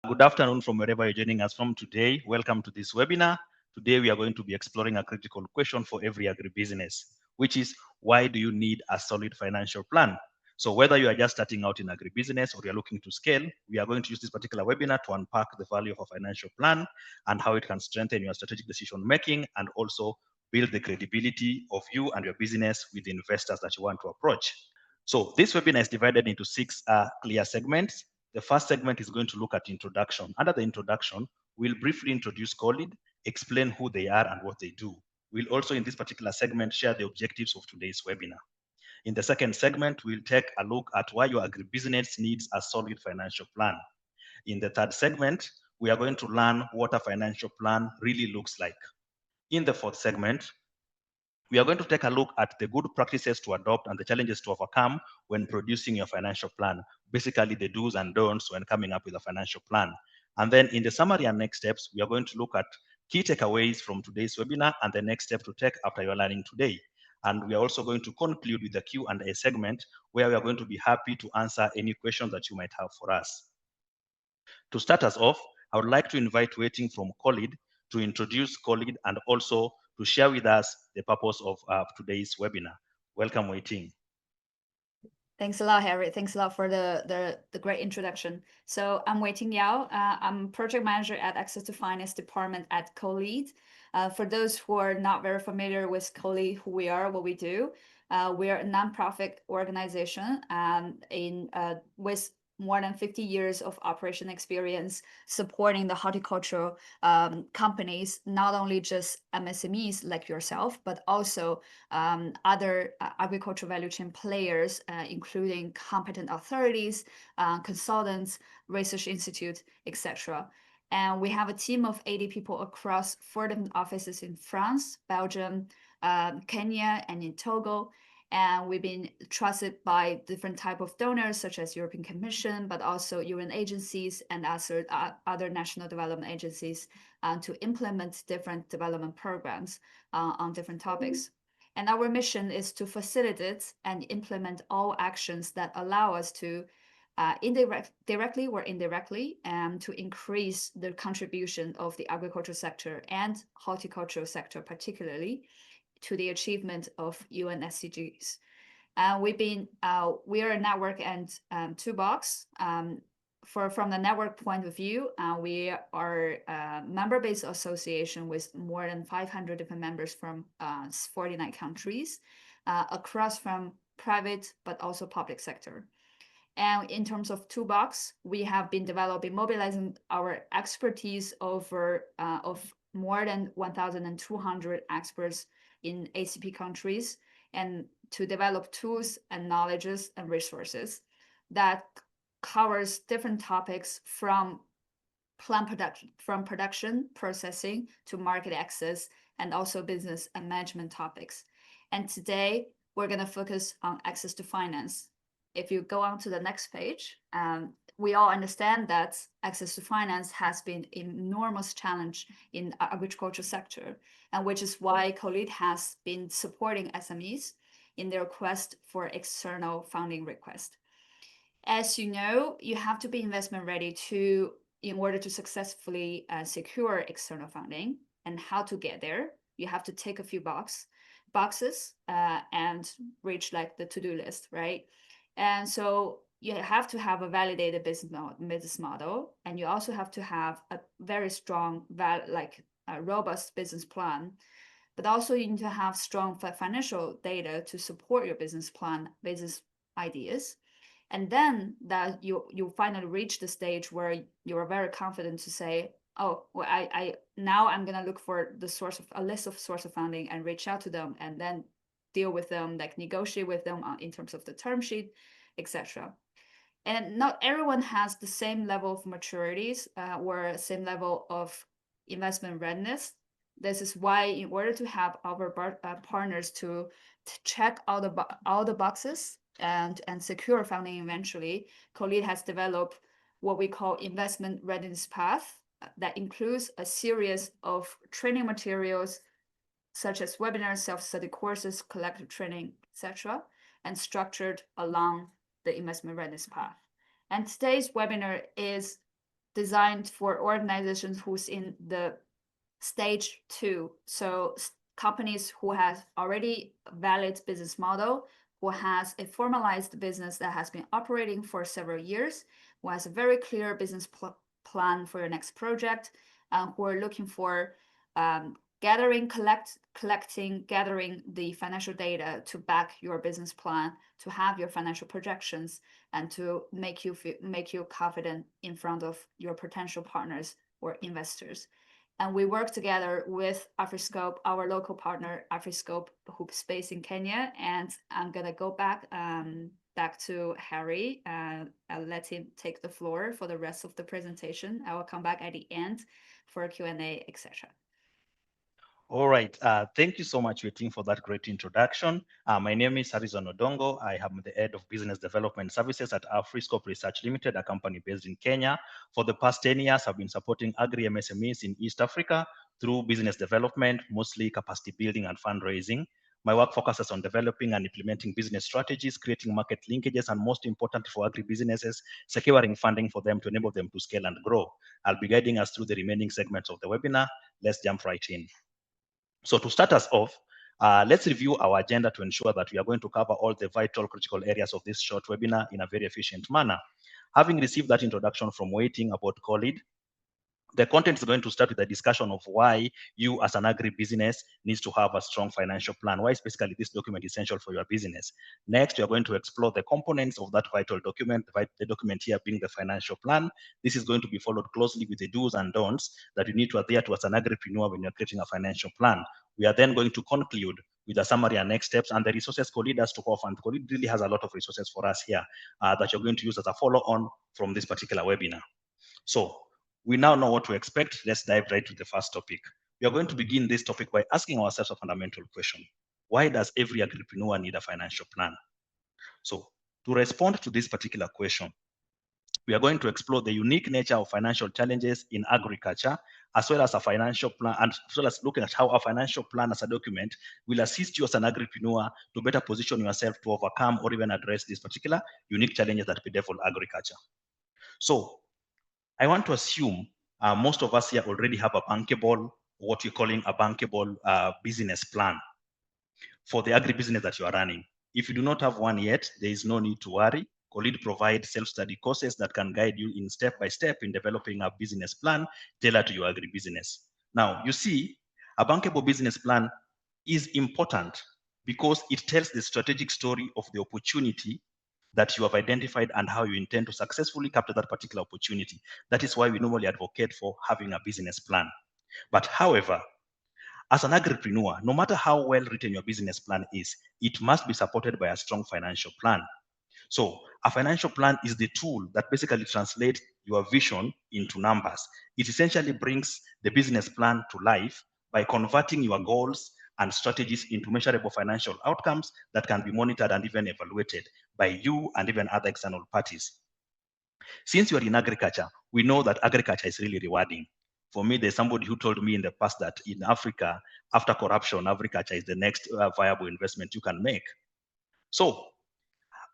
Good afternoon from wherever you're joining us from today. Welcome to this webinar. Today, we are going to be exploring a critical question for every agribusiness, which is why do you need a solid financial plan? So whether you are just starting out in agribusiness or you're looking to scale, we are going to use this particular webinar to unpack the value of a financial plan and how it can strengthen your strategic decision making and also build the credibility of you and your business with the investors that you want to approach. So this webinar is divided into six clear segments. The first segment is going to look at introduction. Under the introduction, we'll briefly introduce Colid, explain who they are and what they do. We'll also, in this particular segment, share the objectives of today's webinar. In the second segment, we'll take a look at why your agribusiness needs a solid financial plan. In the third segment, we are going to learn what a financial plan really looks like. In the fourth segment, we are going to take a look at the good practices to adopt and the challenges to overcome when producing your financial plan, basically the do's and don'ts when coming up with a financial plan. And then in the summary and next steps, we are going to look at key takeaways from today's webinar and the next step to take after your learning today. And we are also going to conclude with the Q&A segment where we are going to be happy to answer any questions that you might have for us. To start us off, I would like to invite Waiting from Colid to introduce Colid and also to share with us the purpose of today's webinar. Welcome, Waiting. Thanks a lot, Harry. Thanks a lot for the great introduction. So I'm Waiting Yao. I'm project manager at Access to Finance department at Colid. For those who are not very familiar with Colid, who we are, what we do, we are a nonprofit organization with more than 50 years of operation experience supporting the horticultural companies, not only just MSMEs like yourself, but also other agricultural value chain players, including competent authorities, consultants, research institute, etc. And we have a team of 80 people across 4 different offices in France, Belgium, Kenya, and in Togo. And we've been trusted by different type of donors, such as European Commission, but also UN agencies and other national development agencies to implement different development programs on different topics. And our mission is to facilitate and implement all actions that allow us to directly or indirectly to increase the contribution of the agricultural sector and horticultural sector particularly to the achievement of UN SDGs. We are a network and toolbox. From the network point of view, we are a member-based association with more than 500 different members from 49 countries across from private but also public sector. And in terms of toolbox, we have been mobilizing our expertise of more than 1,200 experts in ACP countries and to develop tools and knowledges and resources that covers different topics from production, processing to market access, and also business and management topics. And today we're going to focus on access to finance. If you go on to the next page, we all understand that access to finance has been an enormous challenge in the agriculture sector, and which is why Colid has been supporting SMEs in their quest for external funding request. As you know, you have to be investment ready in order to successfully secure external funding. And how to get there, you have to take a few boxes and reach like the to-do list, right? And so you have to have a validated business model, and you also have to have a very strong, robust business plan. But also you need to have strong financial data to support your business plan, business ideas. And then that you finally reach the stage where you are very confident to say, oh, well, now I'm gonna look for a list of source of funding and reach out to them and then deal with them, like negotiate with them in terms of the term sheet, etc. And not everyone has the same level of maturities or same level of investment readiness. This is why, in order to have our partners to check all the boxes and secure funding eventually, Colid has developed what we call investment readiness path that includes a series of training materials such as webinars, self-study courses, collective training, etc., and structured along the investment readiness path. And today's webinar is designed for organizations who's in the stage 2. So companies who have already a valid business model, who has a formalized business that has been operating for several years, who has a very clear business plan for your next project, who are looking for gathering the financial data to back your business plan, to have your financial projections, and to make you confident in front of your potential partners or investors. And we work together with AfriScope, our local partner, AfriScope, who's based in Kenya. And I'm gonna go back to Harry. I'll let him take the floor for the rest of the presentation. I will come back at the end for a Q&A, etc. All right. Thank you so much, Weting, for that great introduction. My name is Harrison Odongo. I am the head of business development services at AfriScope Research Limited, a company based in Kenya. For the past 10 years, I've been supporting agri-SMEs in East Africa through business development, mostly capacity building and fundraising. My work focuses on developing and implementing business strategies, creating market linkages, and most important for agribusinesses, securing funding for them to enable them to scale and grow. I'll be guiding us through the remaining segments of the webinar. Let's jump right in. So to start us off, let's review our agenda to ensure that we are going to cover all the vital critical areas of this short webinar in a very efficient manner. Having received that introduction from Waiting about COVID, the content is going to start with a discussion of why you as an agribusiness needs to have a strong financial plan. Why is basically this document essential for your business? Next, we are going to explore the components of that vital document, the document here being the financial plan. This is going to be followed closely with the do's and don'ts that you need to adhere to as an agripreneur when you're creating a financial plan. We are then going to conclude with a summary and next steps and the resources Khalid has to offer. And Khalid really has a lot of resources for us here that you're going to use as a follow-on from this particular webinar. So we now know what to expect. Let's dive right to the first topic. We are going to begin this topic by asking ourselves a fundamental question. Why does every agripreneur need a financial plan? So to respond to this particular question, we are going to explore the unique nature of financial challenges in agriculture, as well as a financial plan, and as well as looking at how a financial plan as a document will assist you as an agripreneur to better position yourself to overcome or even address these particular unique challenges that bedevil agriculture. So I want to assume most of us here already have a bankable, what you're calling a bankable business plan for the agribusiness that you are running. If you do not have one yet, there is no need to worry. Khalid provides self-study courses that can guide you in step-by-step in developing a business plan tailored to your agribusiness. Now, you see, a bankable business plan is important because it tells the strategic story of the opportunity that you have identified and how you intend to successfully capture that particular opportunity. That is why we normally advocate for having a business plan. But however, as an agripreneur, no matter how well written your business plan is, it must be supported by a strong financial plan. So a financial plan is the tool that basically translates your vision into numbers. It essentially brings the business plan to life by converting your goals and strategies into measurable financial outcomes that can be monitored and even evaluated by you and even other external parties. Since you're in agriculture, we know that agriculture is really rewarding. For me, there's somebody who told me in the past that in Africa, after corruption, agriculture is the next viable investment you can make. So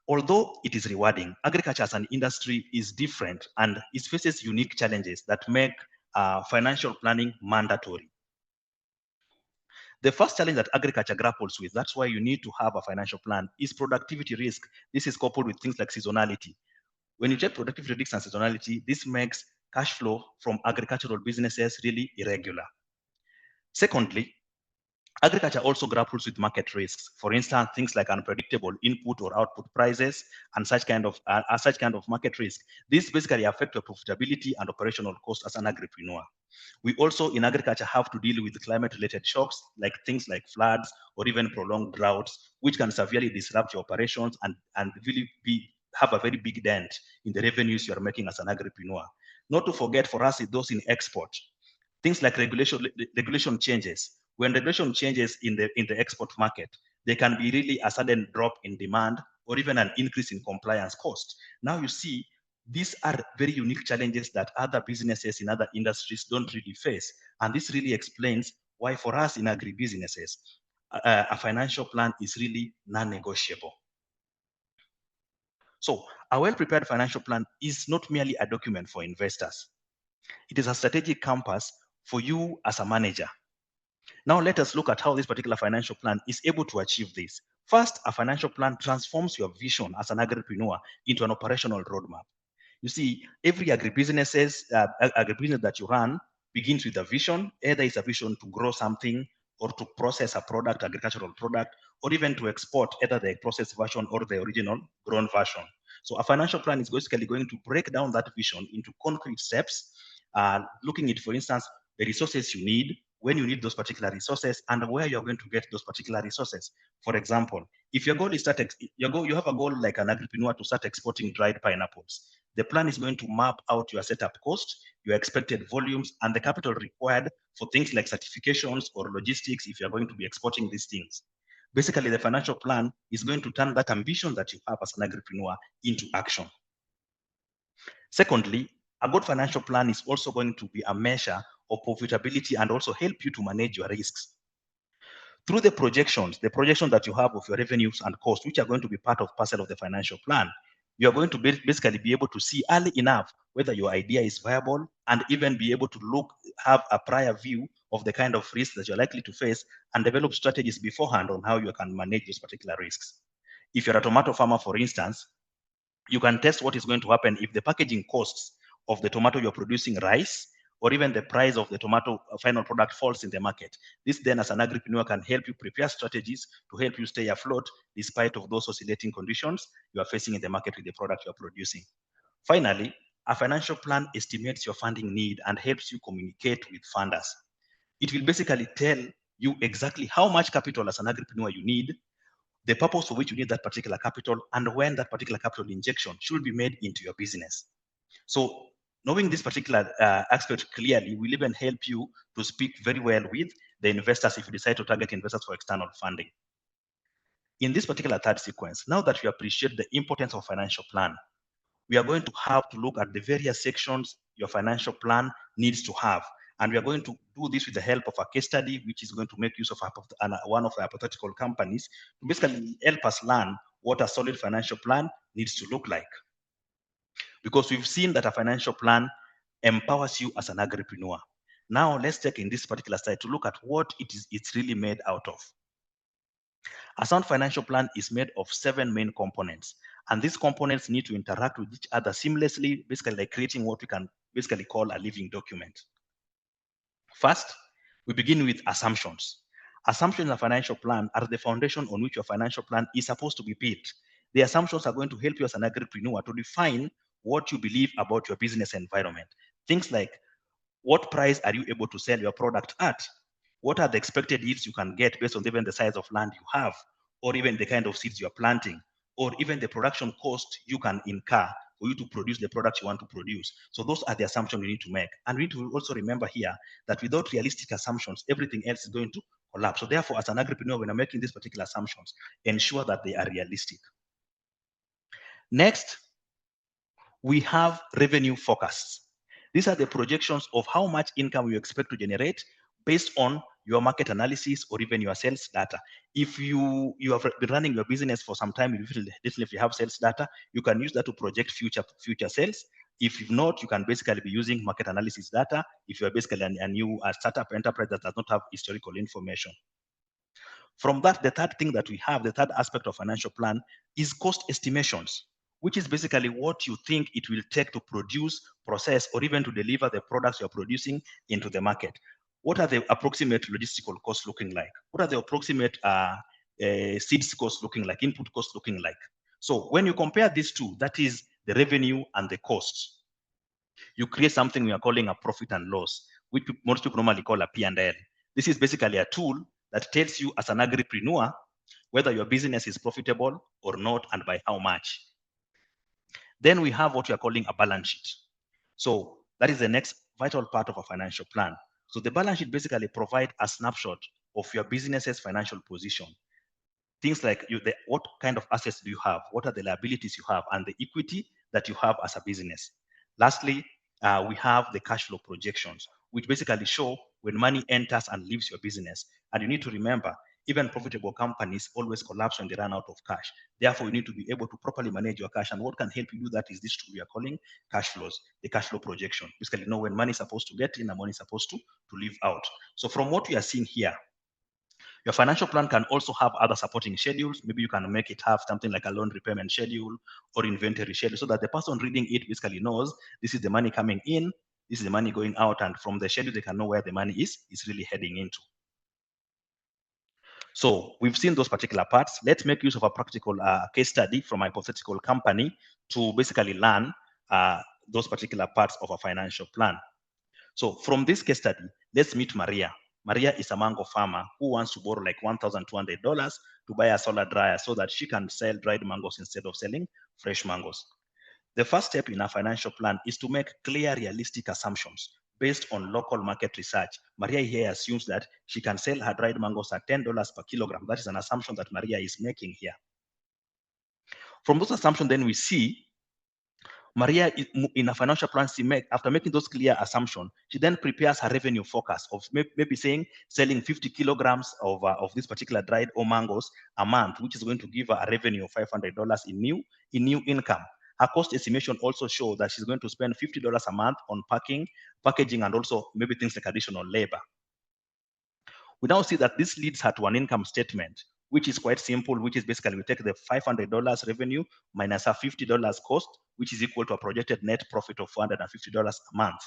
although it is rewarding, agriculture as an industry is different and it faces unique challenges that make financial planning mandatory. The first challenge that agriculture grapples with, that's why you need to have a financial plan, is productivity risk. This is coupled with things like seasonality. When you check productivity risk and seasonality, this makes cash flow from agricultural businesses really irregular. Secondly, agriculture also grapples with market risks. For instance, things like unpredictable input or output prices and such kind of market risk. This basically affect your profitability and operational costs as an agripreneur. We also in agriculture have to deal with climate-related shocks, like things like floods or even prolonged droughts, which can severely disrupt your operations and really have a very big dent in the revenues you are making as an agripreneur. Not to forget for us, those in export, things like regulation changes. When regulation changes in the export market, there can be really a sudden drop in demand or even an increase in compliance cost. Now you see, these are very unique challenges that other businesses in other industries don't really face. And this really explains why for us in agribusinesses, a financial plan is really non-negotiable. So a well-prepared financial plan is not merely a document for investors. It is a strategic compass for you as a manager. Now let us look at how this particular financial plan is able to achieve this. First, a financial plan transforms your vision as an agripreneur into an operational roadmap. You see, every agribusiness that you run begins with a vision. Either it's a vision to grow something or to process a product, agricultural product, or even to export either the processed version or the original grown version. So a financial plan is basically going to break down that vision into concrete steps, looking at, for instance, the resources you need, when you need those particular resources, and where you're going to get those particular resources. For example, if your goal is you have a goal like an entrepreneur to start exporting dried pineapples. The plan is going to map out your setup cost, your expected volumes, and the capital required for things like certifications or logistics if you're going to be exporting these things. Basically, the financial plan is going to turn that ambition that you have as an entrepreneur into action. Secondly, a good financial plan is also going to be a measure of profitability and also help you to manage your risks. Through the projection that you have of your revenues and costs, which are going to be part of parcel of the financial plan, you're going to basically be able to see early enough whether your idea is viable and even be able to have a prior view of the kind of risks that you're likely to face and develop strategies beforehand on how you can manage those particular risks. If you're a tomato farmer, for instance, you can test what is going to happen if the packaging costs of the tomato you're producing rise, or even the price of the tomato final product falls in the market. This then, as an agripreneur, can help you prepare strategies to help you stay afloat despite of those oscillating conditions you are facing in the market with the product you are producing. Finally, a financial plan estimates your funding need and helps you communicate with funders. It will basically tell you exactly how much capital as an agripreneur you need, the purpose for which you need that particular capital, and when that particular capital injection should be made into your business. So knowing this particular aspect clearly will even help you to speak very well with the investors if you decide to target investors for external funding. In this particular third sequence, now that we appreciate the importance of financial plan, we are going to have to look at the various sections your financial plan needs to have. And we are going to do this with the help of a case study, which is going to make use of one of the hypothetical companies to basically help us learn what a solid financial plan needs to look like. Because we've seen that a financial plan empowers you as an agripreneur. Now let's take in this particular slide to look at what it's really made out of. A sound financial plan is made of 7 main components, and these components need to interact with each other seamlessly, basically like creating what we can basically call a living document. First, we begin with assumptions. Assumptions in a financial plan are the foundation on which your financial plan is supposed to be built. The assumptions are going to help you as an agripreneur to define what you believe about your business environment. Things like, what price are you able to sell your product at? What are the expected yields you can get based on even the size of land you have, or even the kind of seeds you're planting, or even the production cost you can incur for you to produce the product you want to produce? So those are the assumptions we need to make. And we need to also remember here that without realistic assumptions, everything else is going to collapse. So therefore, as an agripreneur, when I'm making these particular assumptions, ensure that they are realistic. Next, we have revenue forecasts. These are the projections of how much income you expect to generate based on your market analysis or even your sales data. If you have been running your business for some time, if you have sales data, you can use that to project future sales. If you've not, you can basically be using market analysis data if you're basically a new startup enterprise that does not have historical information. From that, the third thing that we have, the third aspect of financial plan, is cost estimations, which is basically what you think it will take to produce, process, or even to deliver the products you're producing into the market. What are the approximate logistical costs looking like? What are the approximate seeds costs looking like, input costs looking like? So when you compare these two, that is the revenue and the costs, you create something we are calling a profit and loss, which most people normally call a P&L. This is basically a tool that tells you as an agripreneur whether your business is profitable or not and by how much. Then we have what we are calling a balance sheet. So that is the next vital part of a financial plan. So the balance sheet basically provides a snapshot of your business's financial position. Things like what kind of assets do you have? What are the liabilities you have and the equity that you have as a business? Lastly, we have the cash flow projections, which basically show when money enters and leaves your business. And you need to remember, even profitable companies always collapse when they run out of cash. Therefore, you need to be able to properly manage your cash. And what can help you do that is this tool we are calling cash flows, the cash flow projection. Basically, know when money is supposed to get in and money is supposed to leave out. So from what we are seeing here, your financial plan can also have other supporting schedules. Maybe you can make it have something like a loan repayment schedule or inventory schedule so that the person reading it basically knows this is the money coming in, this is the money going out, and from the schedule, they can know where the money is really heading into. So we've seen those particular parts. Let's make use of a practical case study from a hypothetical company to basically learn those particular parts of a financial plan. So from this case study, let's meet Maria. Maria is a mango farmer who wants to borrow like $1,200 to buy a solar dryer so that she can sell dried mangoes instead of selling fresh mangoes. The first step in a financial plan is to make clear, realistic assumptions based on local market research. Maria here assumes that she can sell her dried mangoes at $10 per kilogram. That is an assumption that Maria is making here. From those assumptions, then we see Maria, in a financial plan, after making those clear assumptions, she then prepares her revenue forecast of maybe saying selling 50 kilograms of this particular dried or mangoes a month, which is going to give her a revenue of $500 in new income. Her cost estimation also shows that she's going to spend $50 a month on packaging, and also maybe things like additional labor. We now see that this leads her to an income statement, which is quite simple, which is basically we take the $500 revenue minus her $50 cost, which is equal to a projected net profit of $450 a month.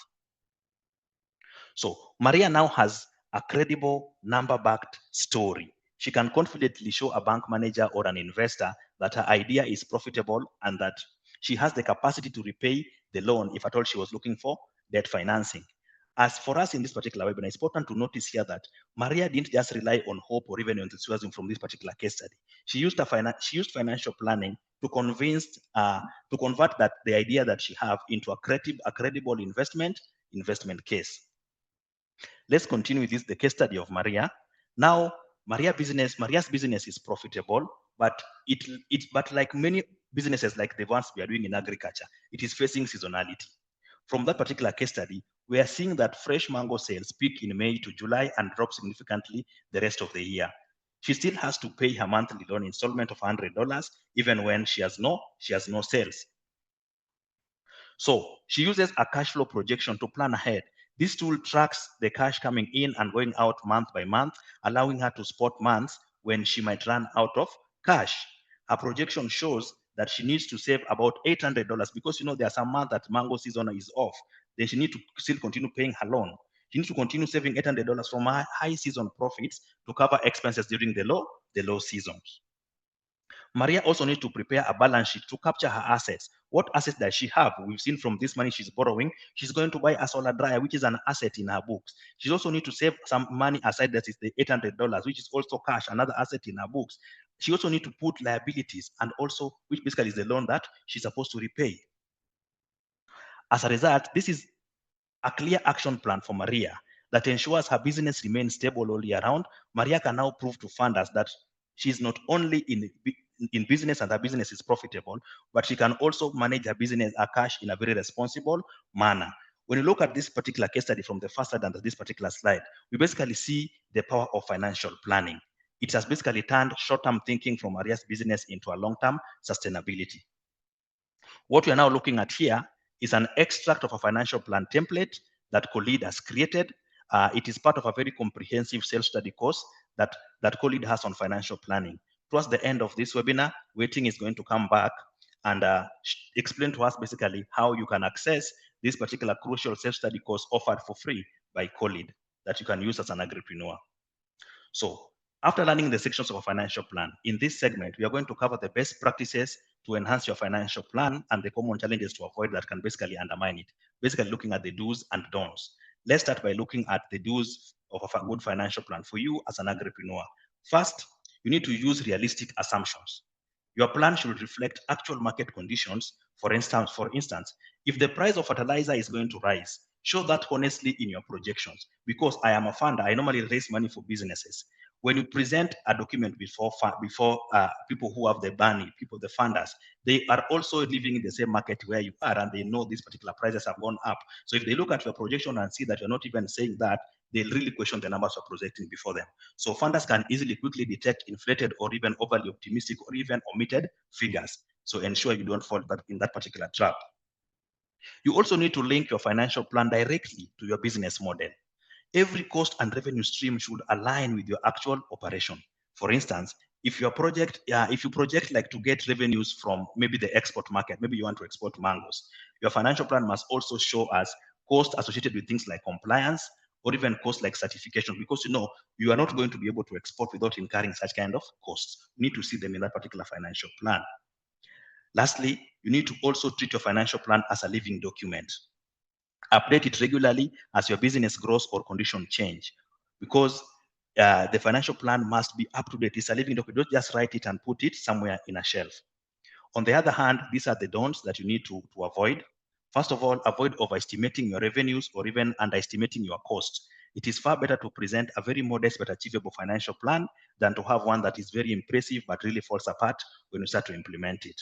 So Maria now has a credible number-backed story. She can confidently show a bank manager or an investor that her idea is profitable and that she has the capacity to repay the loan if at all she was looking for debt financing. As for us in this particular webinar, it's important to notice here that Maria didn't just rely on hope or even enthusiasm from this particular case study. She used financial planning to convert that the idea that she have into a credible investment case. Let's continue with the case study of Maria. Now, Maria's business is profitable, but but like many businesses like the ones we are doing in agriculture, it is facing seasonality. From that particular case study, we are seeing that fresh mango sales peak in May to July and drop significantly the rest of the year. She still has to pay her monthly loan installment of $100 even when she has no sales. So she uses a cash flow projection to plan ahead. This tool tracks the cash coming in and going out month by month, allowing her to spot months when she might run out of cash. Her projection shows that she needs to save about $800 because there are some months that mango season is off. Then she needs to still continue paying her loan. She needs to continue saving $800 from her high season profits to cover expenses during the low seasons. Maria also needs to prepare a balance sheet to capture her assets. What assets does she have? We've seen from this money she's borrowing, she's going to buy a solar dryer, which is an asset in her books. She also needs to save some money aside, that is the $800, which is also cash, another asset in her books. She also needs to put liabilities, and also, which basically is the loan that she's supposed to repay. As a result, this is a clear action plan for Maria that ensures her business remains stable all year round. Maria can now prove to funders that she's not only in business and her business is profitable, but she can also manage her business, her cash in a very responsible manner. When you look at this particular case study from the first slide and this particular slide, we basically see the power of financial planning. It has basically turned short-term thinking from Maria's business into a long-term sustainability. What we are now looking at here is an extract of a financial plan template that CoLead has created. It is part of a very comprehensive self-study course that CoLead has on financial planning. Towards the end of this webinar, Waiting is going to come back and explain to us basically how you can access this particular crucial self-study course offered for free by CoLead that you can use as an agripreneur. So after learning the sections of a financial plan, in this segment, we are going to cover the best practices to enhance your financial plan and the common challenges to avoid that can basically undermine it. Basically looking at the do's and don'ts. Let's start by looking at the do's of a good financial plan for you as an agripreneur. First, you need to use realistic assumptions. Your plan should reflect actual market conditions. For instance, if the price of fertilizer is going to rise, show that honestly in your projections. Because I am a funder, I normally raise money for businesses. When you present a document before people who have the money, the funders, they are also living in the same market where you are, and they know these particular prices have gone up. So if they look at your projection and see that you're not even saying that, they'll really question the numbers you're projecting before them. So funders can easily quickly detect inflated or even overly optimistic or even omitted figures. So ensure you don't fall in that particular trap. You also need to link your financial plan directly to your business model. Every cost and revenue stream should align with your actual operation. For instance, if you project like to get revenues from maybe the export market, maybe you want to export mangoes, your financial plan must also show us costs associated with things like compliance or even costs like certification, because you are not going to be able to export without incurring such kind of costs. You need to see them in that particular financial plan. Lastly, you need to also treat your financial plan as a living document. Update it regularly as your business grows or conditions change, because the financial plan must be up to date. It's a living document. Don't just write it and put it somewhere in a shelf. On the other hand, these are the don'ts that you need to avoid. First of all, avoid overestimating your revenues or even underestimating your costs. It is far better to present a very modest but achievable financial plan than to have one that is very impressive but really falls apart when you start to implement it.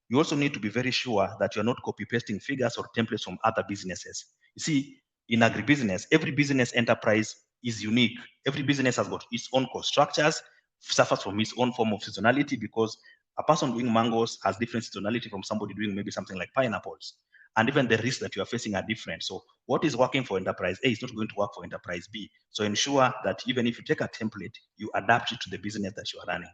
You also need to be very sure that you're not copy pasting figures or templates from other businesses. You see, in agribusiness, every business enterprise is unique. Every business has got its own cost structures, suffers from its own form of seasonality, because a person doing mangoes has different seasonality from somebody doing maybe something like pineapples. And even the risks that you are facing are different. So what is working for enterprise A is not going to work for enterprise B. So ensure that even if you take a template, you adapt it to the business that you are running.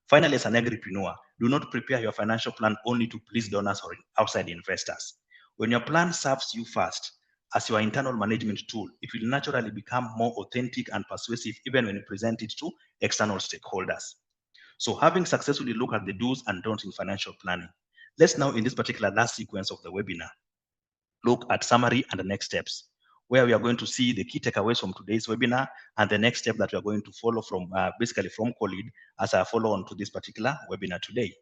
Finally, as an agripreneur, do not prepare your financial plan only to please donors or outside investors. When your plan serves you first as your internal management tool, it will naturally become more authentic and persuasive even when you present it to external stakeholders. So, having successfully looked at the do's and don'ts in financial planning, let's now, in this particular last sequence of the webinar, look at summary and the next steps, where we are going to see the key takeaways from today's webinar and the next step that we are going to follow from basically from Colleague as a follow on to this particular webinar today.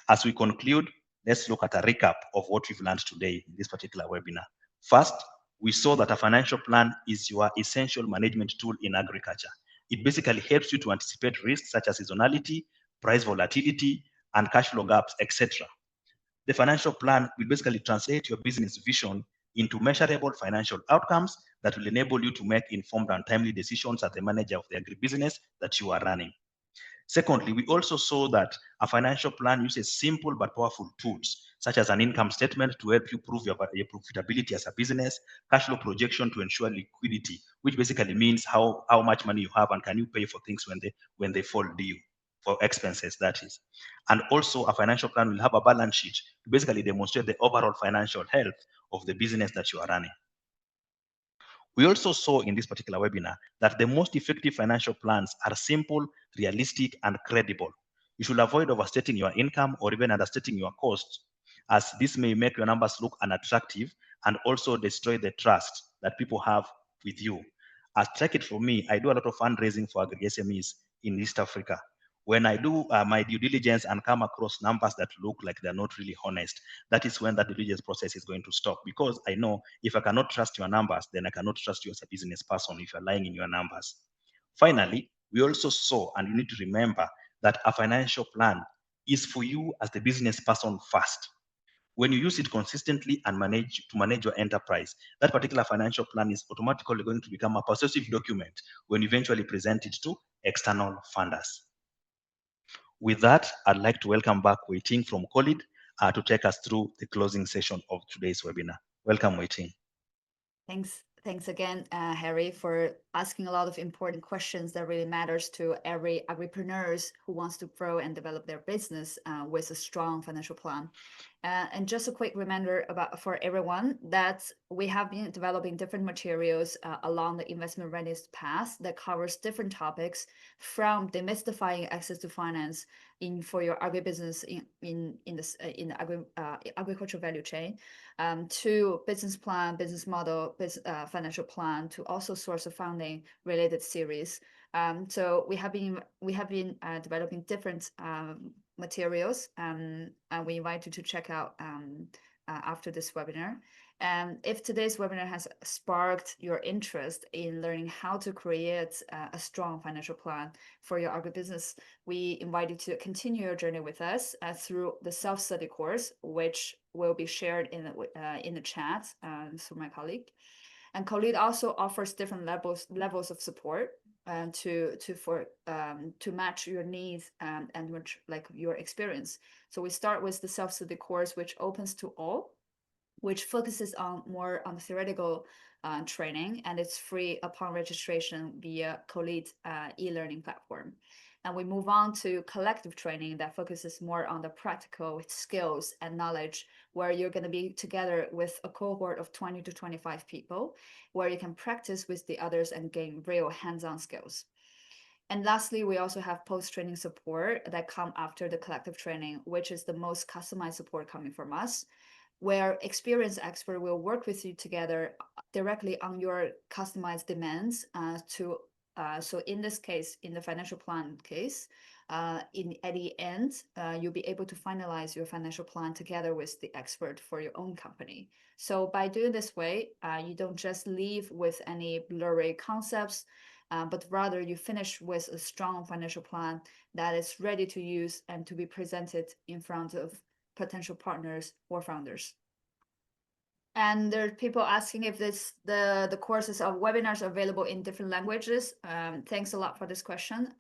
As we conclude, let's look at a recap of what we've learned today in this particular webinar. First, we saw that a financial plan is your essential management tool in agriculture. It basically helps you to anticipate risks such as seasonality, price volatility, and cash flow gaps, etc. The financial plan will basically translate your business vision into measurable financial outcomes that will enable you to make informed and timely decisions as the manager of the agribusiness that you are running. Secondly, we also saw that a financial plan uses simple but powerful tools, such as an income statement to help you prove your profitability as a business, cash flow projection to ensure liquidity, which basically means how much money you have and can you pay for things when they fall due, for expenses, that is. And also, a financial plan will have a balance sheet to basically demonstrate the overall financial health of the business that you are running. We also saw in this particular webinar that the most effective financial plans are simple, realistic, and credible. You should avoid overstating your income or even understating your costs, as this may make your numbers look unattractive and also destroy the trust that people have with you. As take it from me, I do a lot of fundraising for agri-SMEs in East Africa. When I do my due diligence and come across numbers that look like they're not really honest, that is when that due diligence process is going to stop, because I know if I cannot trust your numbers, then I cannot trust you as a business person if you're lying in your numbers. Finally, we also saw, and you need to remember, that a financial plan is for you as the business person first. When you use it consistently and manage your enterprise, that particular financial plan is automatically going to become a persuasive document when you eventually present it to external funders. With that, I'd like to welcome back Wei Ting from Colid to take us through the closing session of today's webinar. Welcome, Wei Ting. Thanks again, Harry, for asking a lot of important questions that really matters to every agripreneurs who wants to grow and develop their business with a strong financial plan. And just a quick reminder for everyone that we have been developing different materials along the investment readiness path that covers different topics, from demystifying access to finance for your agribusiness in the agricultural value chain, to business plan, business model, financial plan, to also source of funding related series. So we have been developing different materials, and we invite you to check out after this webinar. And if today's webinar has sparked your interest in learning how to create a strong financial plan for your agribusiness, we invite you to continue your journey with us through the self-study course, which will be shared in the chat through my colleague. And CoLead also offers different levels of support to match your needs and which like your experience. So we start with the self-study course, which opens to all, which focuses on more on the theoretical training, and it's free upon registration via CoLead e-learning platform. And we move on to collective training that focuses more on the practical skills and knowledge, where you're going to be together with a cohort of 20 to 25 people, where you can practice with the others and gain real hands-on skills. And lastly, we also have post-training support that come after the collective training, which is the most customized support coming from us, where experienced expert will work with you together directly on your customized demands so in this case, in the financial plan case, at the end, you'll be able to finalize your financial plan together with the expert for your own company. So by doing this way, you don't just leave with any blurry concepts, but rather you finish with a strong financial plan that is ready to use and to be presented in front of potential partners or founders. And there are people asking if the courses or webinars are available in different languages. Thanks a lot for this question.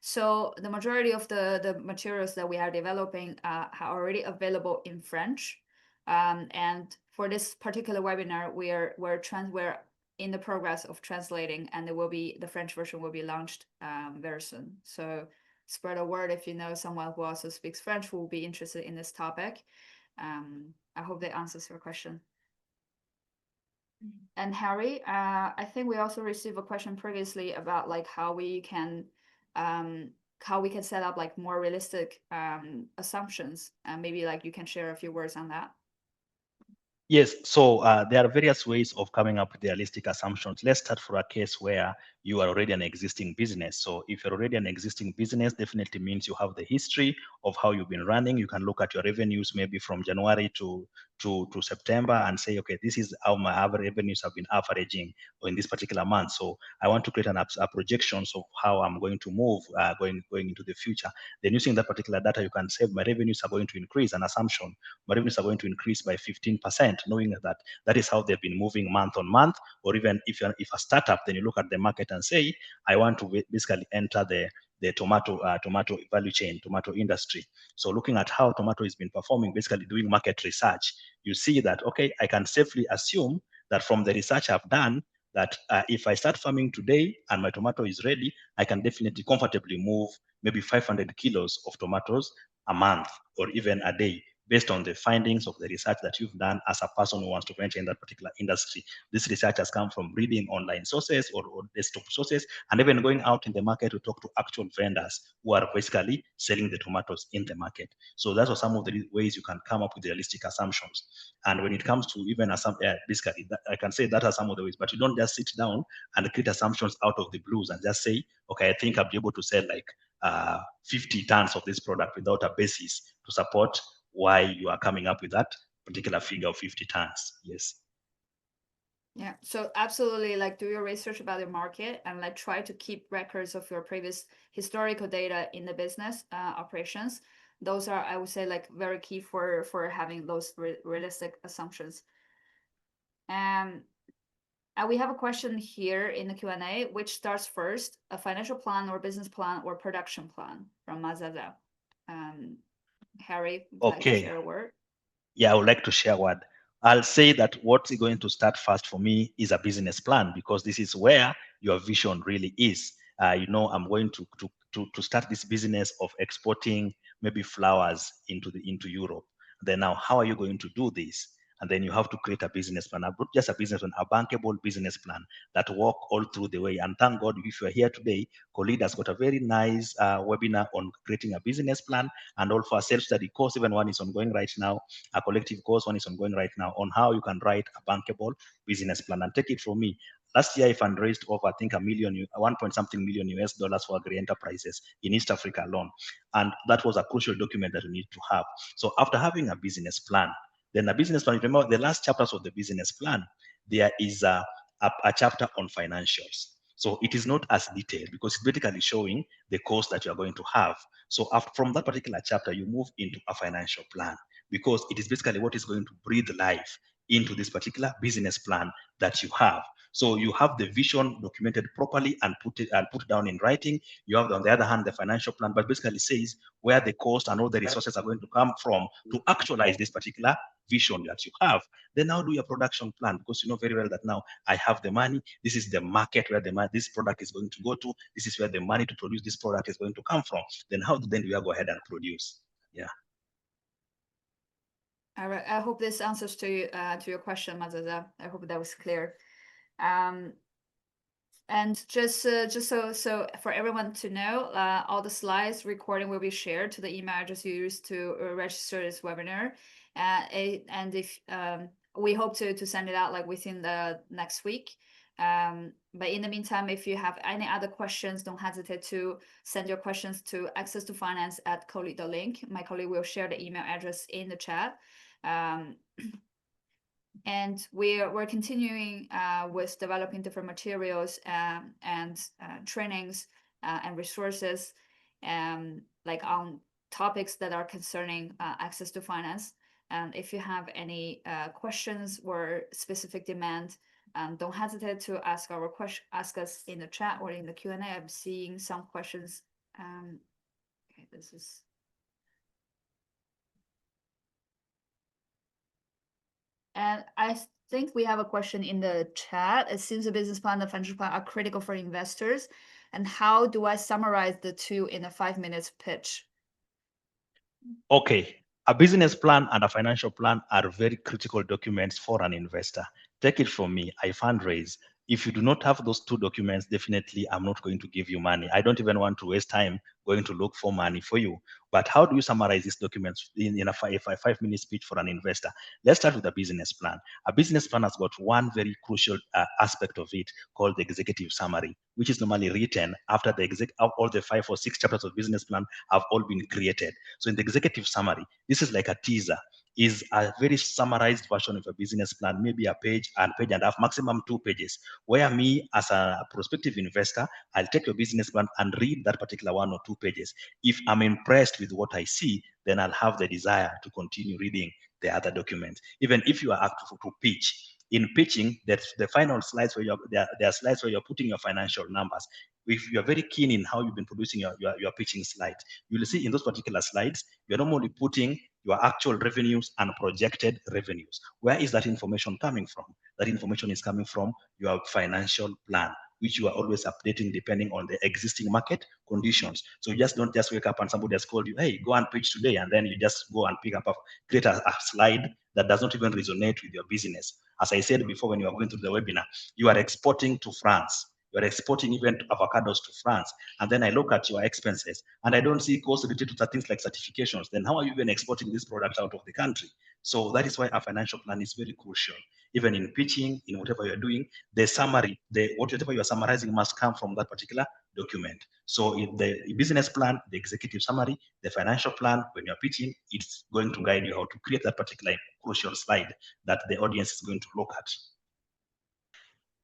So the majority of the materials that we are developing are already available in French. And for this particular webinar, we're in the progress of translating, and the French version will be launched very soon. So spread a word if you know someone who also speaks French who will be interested in this topic. I hope that answers your question. And Harry, I think we also received a question previously about like how we can set up like more realistic assumptions. Maybe like you can share a few words on that. Yes, so there are various ways of coming up with realistic assumptions. Let's start for a case where you are already an existing business. So if you're already an existing business, definitely means you have the history of how you've been running. You can look at your revenues maybe from January to September and say, okay, this is how my average revenues have been averaging in this particular month. So I want to create a projections of how I'm going to move going into the future. Then using that particular data, you can say my revenues are going to increase, an assumption. My revenues are going to increase by 15%, knowing that that is how they've been moving month on month. Or even if a startup, then you look at the market and say, I want to basically enter the tomato value chain, tomato industry. So looking at how tomato has been performing, basically doing market research, you see that, okay, I can safely assume that from the research I've done, that if I start farming today and my tomato is ready, I can definitely comfortably move maybe 500 kilos of tomatoes a month or even a day, based on the findings of the research that you've done as a person who wants to venture in that particular industry. This research has come from reading online sources or desktop sources, and even going out in the market to talk to actual vendors who are basically selling the tomatoes in the market. So those are some of the ways you can come up with realistic assumptions. And when it comes to even basically, I can say that are some of the ways, but you don't just sit down and create assumptions out of the blues and just say, okay, I think I'll be able to sell like 50 tons of this product without a basis to support why you are coming up with that particular figure of 50 tons. Yes. Yeah, so absolutely, like do your research about the market and like try to keep records of your previous historical data in the business operations. Those are, I would say, like very key for having those realistic assumptions. And we have a question here in the Q&A, which starts first, a financial plan or business plan or production plan from Mazaza. Harry, would you like to Okay. share a word? Yeah, I would like to share what I'll say that what's going to start first for me is a business plan, because this is where your vision really is. I'm going to start this business of exporting maybe flowers into Europe. Then now, how are you going to do this? And then you have to create a business plan, not just a business plan, a bankable business plan that work all through the way. And thank God, if you're here today, CoLead has got a very nice webinar on creating a business plan, and also a self-study course. Even one is ongoing right now. A collective course one is ongoing right now on how you can write a bankable business plan. And take it from me, last year I fundraised over, I think, 1 point something million US dollars for agri enterprises in East Africa alone. And that was a crucial document that we need to have. So after having a business plan, then a business plan, remember the last chapters of the business plan, there is a chapter on financials. So it is not as detailed because it's basically showing the cost that you are going to have. So from that particular chapter, you move into a financial plan, because it is basically what is going to breathe life into this particular business plan that you have. So you have the vision documented properly and put down in writing. You have, on the other hand, the financial plan, but basically says where the cost and all the resources are going to come from to actualize this particular vision that you have. Then now do your production plan, because you know very well that now I have the money. This is the market where this product is going to go to. This is where the money to produce this product is going to come from. Then how then do you go ahead and produce? Yeah. All right. I hope this answers to your question, Mazaza. I hope that was clear. Um, and just so for everyone to know, all the slides recording will be shared to the email address you used to register this webinar. And if we hope to send it out like within the next week. But in the meantime, if you have any other questions, don't hesitate to send your questions to access2finance@colleague.link. My colleague will share the email address in the chat. And we're continuing with developing different materials and trainings and resources like on topics that are concerning access to finance. And if you have any questions or specific demand, don't hesitate to ask us in the chat or in the Q&A. I'm seeing some questions. Okay, this is. And I think we have a question in the chat. It seems the business plan and the financial plan are critical for investors. And how do I summarize the two in a 5 minutes pitch? Okay, a business plan and a financial plan are very critical documents for an investor. Take it from me, I fundraise. If you do not have those two documents, definitely I'm not going to give you money. I don't even want to waste time going to look for money for you. But how do you summarize these documents in a 5 minute speech for an investor? Let's start with a business plan. A business plan has got one very crucial aspect of it called the executive summary, which is normally written after all the 5 or 6 chapters of business plan have all been created. So in the executive summary, this is like a teaser, is a very summarized version of a business plan, maybe a page and a half, maximum 2 pages, where me as a prospective investor, I'll take your business plan and read that particular 1 or 2 pages. If I'm impressed with what I see, then I'll have the desire to continue reading the other documents. Even if you are asked to pitch, in pitching, that's the final slides where there are slides where you're putting your financial numbers. If you're very keen in how you've been producing your pitching slides, you'll see in those particular slides, you're normally putting your actual revenues and projected revenues. Where is that information coming from? That information is coming from your financial plan, which you are always updating depending on the existing market conditions. So you just don't just wake up and somebody has called you, hey, go and pitch today, and then you just go and create a slide that does not even resonate with your business. As I said before, when you are going through the webinar, you are exporting to France. You're exporting even avocados to France. And then I look at your expenses and I don't see costs related to things like certifications. Then how are you even exporting this product out of the country? So that is why a financial plan is very crucial. Even in pitching, in whatever you're doing, the summary, whatever you're summarizing must come from that particular document. So if the business plan, the executive summary, the financial plan, when you're pitching, it's going to guide you how to create that particular crucial slide that the audience is going to look at.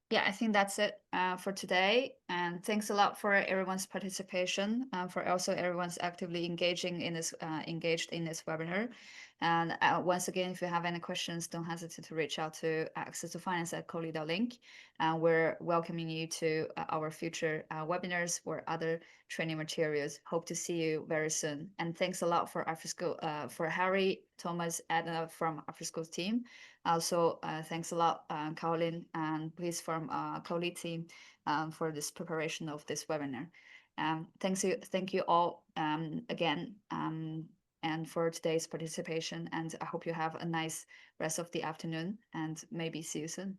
Yeah, I think that's it for today. And thanks a lot for everyone's participation, for also everyone's actively engaged in this webinar. And once again, if you have any questions, don't hesitate to reach out to access2finance@colleague.link. We're welcoming you to our future webinars or other training materials. Hope to see you very soon. And thanks a lot for for Harry, Thomas, and from AfriSchool's team. Also, thanks a lot, Caroline, and please from Colleague team for this preparation of this webinar. Thank you all again, and for today's participation. And I hope you have a nice rest of the afternoon, and maybe see you soon.